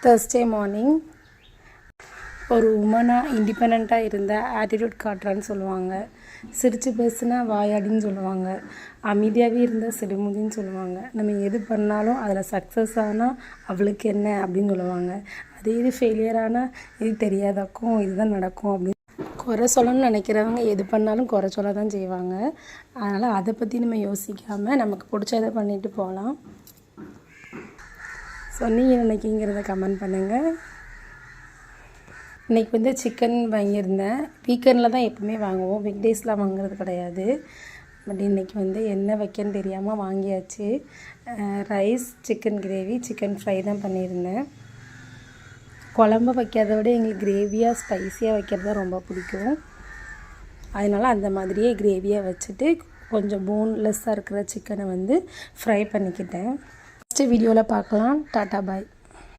Thursday morning ஒரு உமனாக இண்டிபெண்ட்டாக இருந்த ஆட்டிடியூட் காட்டுறான்னு சொல்லுவாங்க. சிரித்து பேசுனா வாயாடின்னு சொல்லுவாங்க. அமைதியாகவே இருந்தால் சிடுமுதின்னு சொல்லுவாங்க. நம்ம எது பண்ணாலும் அதில் சக்ஸஸ் ஆனால் அவளுக்கு என்ன அப்படின்னு சொல்லுவாங்க. அதே இது ஃபெயிலியர் ஆனால் இது தெரியாதாக்கும், இதுதான் நடக்கும் அப்படின்னு குறை சொல்லணும்னு நினைக்கிறவங்க எது பண்ணாலும் குறை சொல்ல தான் செய்வாங்க. அதனால் அதை பற்றி நம்ம யோசிக்காமல் நமக்கு பிடிச்சதை பண்ணிட்டு போகலாம். ஸோ நீங்கள் நினைக்கிங்கிறத கமெண்ட் பண்ணுங்கள். இன்றைக்கி சிக்கன் வாங்கியிருந்தேன். வீக்கெண்டில் தான் எப்பவுமே வாங்குவோம், வீக் டேஸில் வாங்குறது கிடையாது. பட் இன்றைக்கி என்ன வைக்கன்னு தெரியாமல் வாங்கியாச்சு. Rice, chicken gravy, chicken fry தான் பண்ணியிருந்தேன். குழம்பு வைக்கிறத விட எங்களுக்கு கிரேவியாக ஸ்பைஸியாக வைக்கிறது தான் ரொம்ப பிடிக்கும். அதனால் அந்த மாதிரியே கிரேவியாக வச்சுட்டு கொஞ்சம் போன்லெஸ்ஸாக இருக்கிற சிக்கனை ஃப்ரை பண்ணிக்கிட்டேன். நெக்ஸ்ட் வீடியோவில் பார்க்கலாம். டாட்டா பாய்.